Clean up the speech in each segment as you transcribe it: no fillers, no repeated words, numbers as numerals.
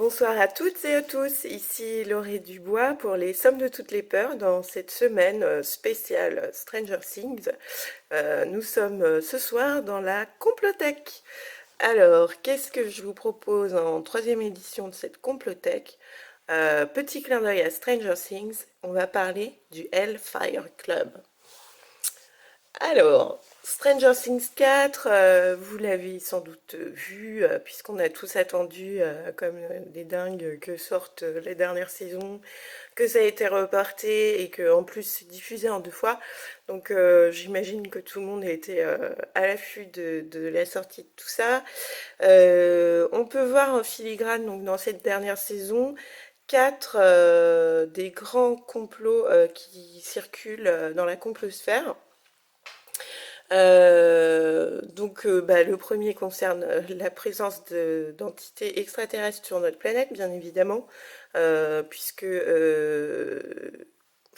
Bonsoir à toutes et à tous, ici Laurie Dubois pour les Sommes de toutes les peurs dans cette semaine spéciale Stranger Things. Nous sommes ce soir dans la Complothèque. Alors, qu'est-ce que je vous propose en troisième édition de cette Complothèque? Petit clin d'œil à Stranger Things, on va parler du Hellfire Club. Alors, Stranger Things 4, vous l'avez sans doute vu, puisqu'on a tous attendu comme des dingues que sortent les dernières saisons, que ça a été reporté et que en plus c'est diffusé en deux fois. Donc j'imagine que tout le monde a été à l'affût de la sortie de tout ça. On peut voir en filigrane donc dans cette dernière saison quatre des grands complots qui circulent dans la complosphère. Le premier concerne la présence d'entités extraterrestres sur notre planète, bien évidemment, puisque je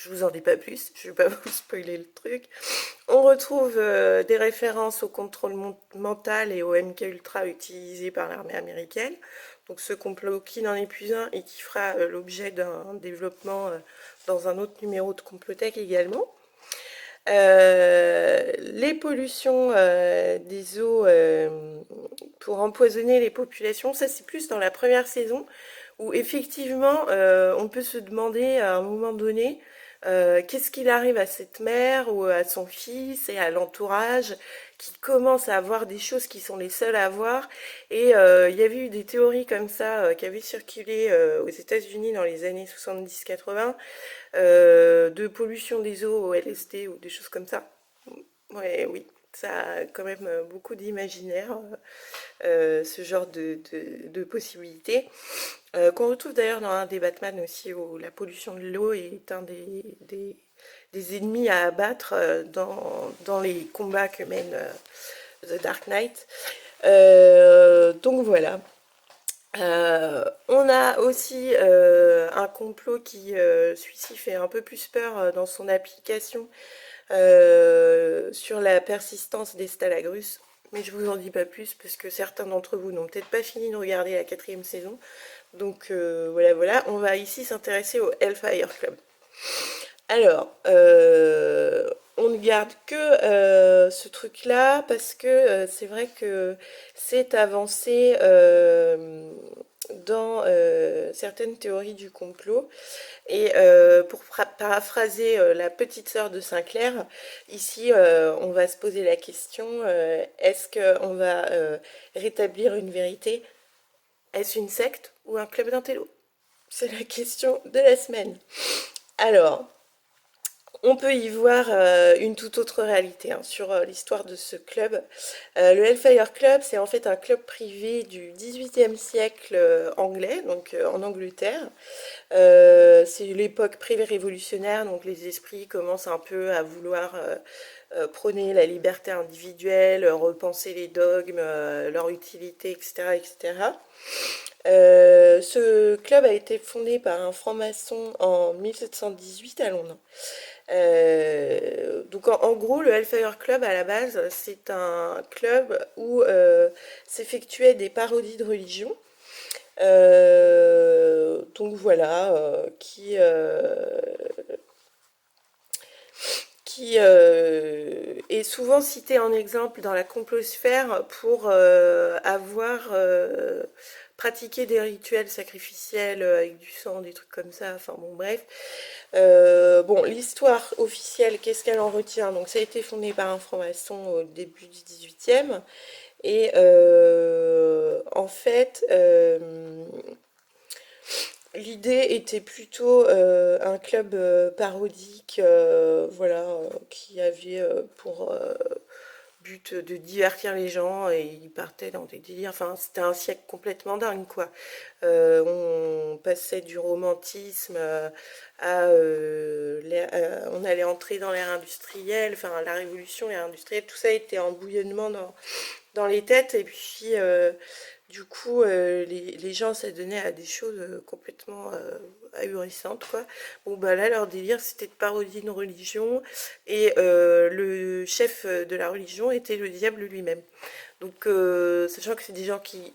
vous en dis pas plus, je vais pas vous spoiler le truc. On retrouve des références au contrôle mental et au MK Ultra utilisé par l'armée américaine. Donc ce complot qui n'en est plus un et qui fera l'objet d'un développement dans un autre numéro de Complotech également. Les pollutions des eaux pour empoisonner les populations, ça c'est plus dans la première saison où effectivement on peut se demander à un moment donné qu'est-ce qu'il arrive à cette mère ou à son fils et à l'entourage qui commencent à avoir des choses qui sont les seuls à voir. Et il y avait eu des théories comme ça qui avaient circulé aux États-Unis dans les années 70-80 de pollution des eaux au LSD ou des choses comme ça. Ouais, oui, ça a quand même beaucoup d'imaginaire, ce genre de possibilités. Qu'on retrouve d'ailleurs dans un des Batman aussi, où la pollution de l'eau est un des ennemis à abattre dans les combats que mène The Dark Knight. Donc voilà. On a aussi un complot qui, celui-ci fait un peu plus peur dans son application sur la persistance des Stalagrus. Mais je vous en dis pas plus parce que certains d'entre vous n'ont peut-être pas fini de regarder la quatrième saison. Donc voilà, on va ici s'intéresser au Hellfire Club. Alors, on ne garde que ce truc-là parce que c'est vrai que c'est avancé dans certaines théories du complot. Et pour paraphraser la petite sœur de Sinclair, ici on va se poser la question, est-ce qu'on va rétablir une vérité? Est-ce une secte ou un club d'intello? C'est la question de la semaine. Alors, on peut y voir une toute autre réalité hein, sur l'histoire de ce club. Le Hellfire Club, c'est en fait un club privé du XVIIIe siècle anglais, donc en Angleterre. C'est l'époque pré-révolutionnaire, donc les esprits commencent un peu à vouloir prôner la liberté individuelle, repenser les dogmes, leur utilité, etc., etc. Ce club a été fondé par un franc-maçon en 1718 à Londres. Donc en gros, le Hellfire Club à la base, c'est un club où s'effectuaient des parodies de religion. Donc voilà, qui est souvent cité en exemple dans la complosphère pour avoir pratiqué des rituels sacrificiels avec du sang, des trucs comme ça, enfin bon bref. Bon, l'histoire officielle, qu'est-ce qu'elle en retient? Donc ça a été fondé par un franc-maçon au début du 18e. Et en fait, l'idée était plutôt un club parodique, voilà, qui avait pour but de divertir les gens et ils partaient dans des délires. Enfin, c'était un siècle complètement dingue, quoi. On passait du romantisme on allait entrer dans l'ère industrielle, enfin la révolution, l'ère industrielle, tout ça était en bouillonnement dans les têtes et puis du coup les gens s'adonnaient à des choses complètement ahurissantes quoi. Bon bah là leur délire c'était de parodier une religion et le chef de la religion était le diable lui-même. Donc, sachant que c'est des gens qui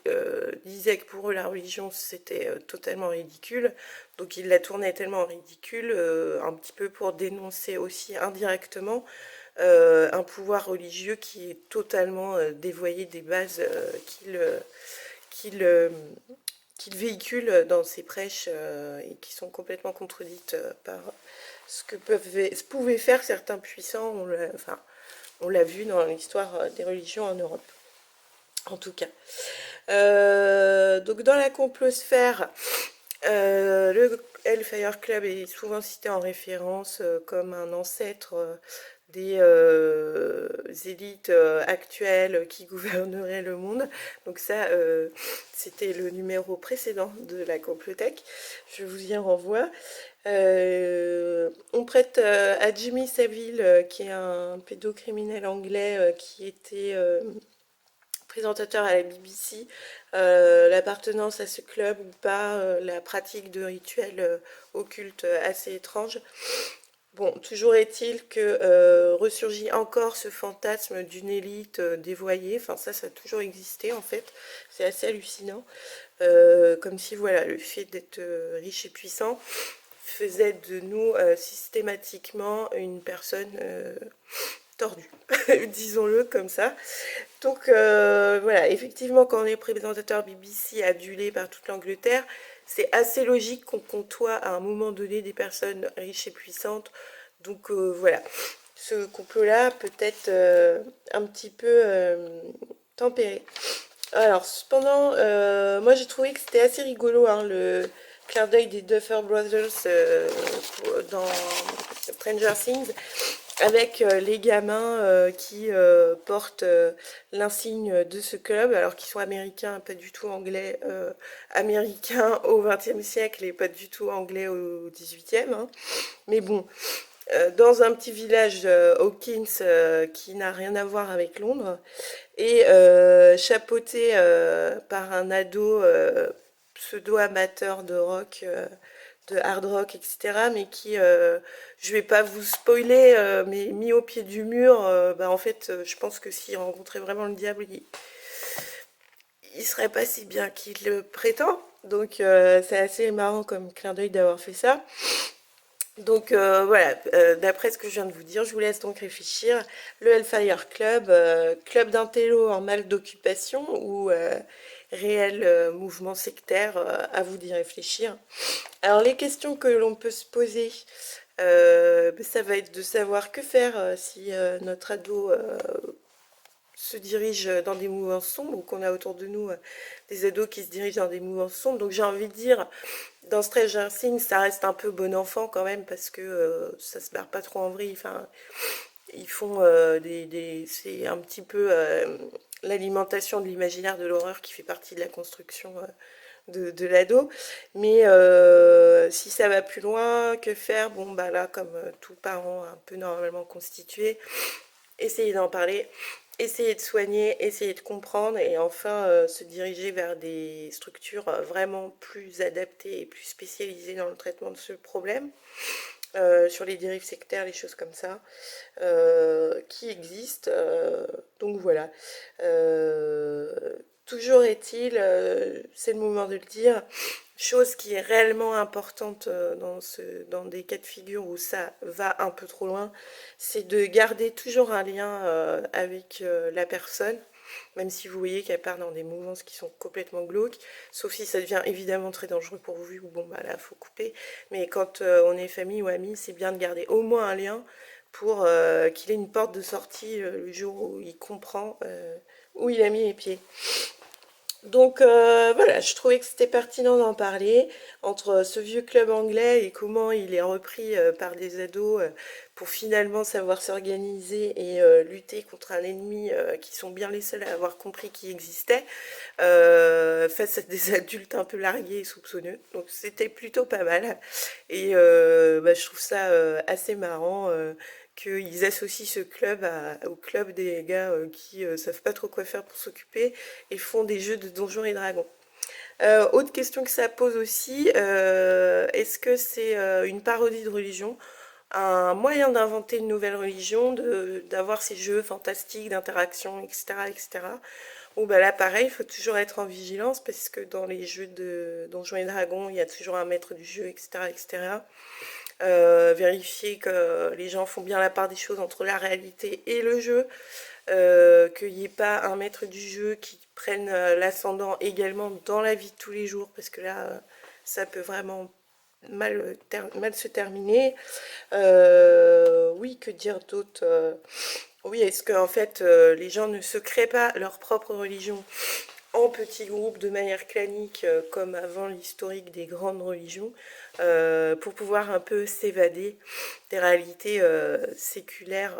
disaient que pour eux la religion c'était totalement ridicule, donc ils la tournaient tellement en ridicule, un petit peu pour dénoncer aussi indirectement un pouvoir religieux qui est totalement dévoyé des bases qu'il qu'il véhicule dans ses prêches et qui sont complètement contredites par ce que pouvaient faire certains puissants. Enfin, on l'a vu dans l'histoire des religions en Europe, en tout cas. Donc dans la complosphère, le Hellfire Club est souvent cité en référence comme un ancêtre des élites actuelles qui gouverneraient le monde. Donc ça, c'était le numéro précédent de la Complothèque. Je vous y renvoie. On prête à Jimmy Savile, qui est un pédocriminel anglais qui était présentateur à la BBC, l'appartenance à ce club ou pas, la pratique de rituels occultes assez étranges. Bon, toujours est-il que ressurgit encore ce fantasme d'une élite dévoyée. Enfin, ça a toujours existé en fait. C'est assez hallucinant. Comme si, voilà, le fait d'être riche et puissant faisait de nous systématiquement une personne tordue, disons-le comme ça. Donc voilà, effectivement, quand on est présentateur BBC adulé par toute l'Angleterre, c'est assez logique qu'on côtoie à un moment donné des personnes riches et puissantes. Donc voilà, ce complot-là peut être un petit peu tempéré. Alors, cependant, moi j'ai trouvé que c'était assez rigolo, hein, le clin d'œil des Duffer Brothers dans Stranger Things, avec les gamins qui portent l'insigne de ce club, alors qu'ils sont américains, pas du tout anglais, américains au XXe siècle et pas du tout anglais au XVIIIe, hein. Mais bon, dans un petit village Hawkins qui n'a rien à voir avec Londres, et chapeauté par un ado pseudo-amateur de rock, de hard rock, etc., mais qui, je vais pas vous spoiler, mais mis au pied du mur, bah, en fait, je pense que s'il rencontrait vraiment le diable, il serait pas si bien qu'il le prétend. Donc c'est assez marrant comme clin d'œil d'avoir fait ça. Donc voilà, d'après ce que je viens de vous dire, je vous laisse donc réfléchir. Le Hellfire Club, club d'intello en mal d'occupation ou réel mouvement sectaire, à vous d'y réfléchir. Alors les questions que l'on peut se poser, ça va être de savoir que faire si notre ado se dirige dans des mouvances sombres ou qu'on a autour de nous des ados qui se dirigent dans des mouvances sombres. Donc j'ai envie de dire, dans Stranger Things, ça reste un peu bon enfant quand même parce que ça se barre pas trop en vrille. Enfin, ils font c'est un petit peu l'alimentation de l'imaginaire de l'horreur qui fait partie de la construction de l'ado. Mais si ça va plus loin, que faire? Bon, bah là, comme tout parent un peu normalement constitué, essayer d'en parler, essayer de soigner, essayer de comprendre et enfin se diriger vers des structures vraiment plus adaptées et plus spécialisées dans le traitement de ce problème, sur les dérives sectaires, les choses comme ça, qui existent. Donc voilà. Toujours est-il, c'est le moment de le dire, chose qui est réellement importante dans des cas de figure où ça va un peu trop loin, c'est de garder toujours un lien avec la personne, même si vous voyez qu'elle part dans des mouvances qui sont complètement glauques, sauf si ça devient évidemment très dangereux pour vous, ou bon bah là faut couper, mais quand on est famille ou amis, c'est bien de garder au moins un lien pour qu'il ait une porte de sortie le jour où il comprend où il a mis les pieds. Donc voilà, je trouvais que c'était pertinent d'en parler entre ce vieux club anglais et comment il est repris par des ados pour finalement savoir s'organiser et lutter contre un ennemi qui sont bien les seuls à avoir compris qu'il existait face à des adultes un peu largués et soupçonneux. Donc c'était plutôt pas mal et bah, je trouve ça assez marrant. Qu'ils associent ce club au club des gars qui savent pas trop quoi faire pour s'occuper et font des jeux de donjons et dragons. Autre question que ça pose aussi, est-ce que c'est une parodie de religion, un moyen d'inventer une nouvelle religion, d'avoir ces jeux fantastiques d'interaction, etc., etc. Ou bah là pareil, il faut toujours être en vigilance parce que dans les jeux de Donjons et Dragons, il y a toujours un maître du jeu, etc., etc. Vérifier que les gens font bien la part des choses entre la réalité et le jeu, qu'il n'y ait pas un maître du jeu qui prenne l'ascendant également dans la vie de tous les jours, parce que là, ça peut vraiment mal se terminer. Oui, que dire d'autre? Oui, est-ce que en fait les gens ne se créent pas leur propre religion en petits groupes de manière clanique, comme avant l'historique des grandes religions, pour pouvoir un peu s'évader des réalités séculaires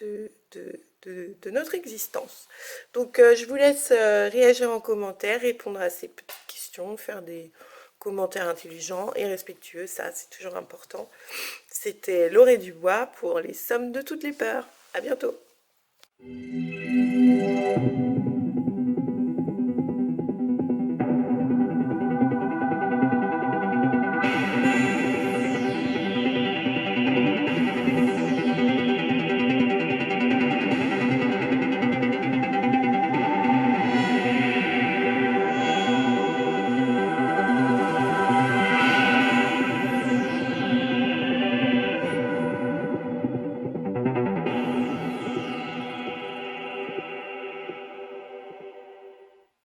de notre existence. Donc je vous laisse réagir en commentaire, répondre à ces petites questions, faire des commentaires intelligents et respectueux, ça c'est toujours important. C'était Laurée Dubois pour les sommes de toutes les peurs. À bientôt.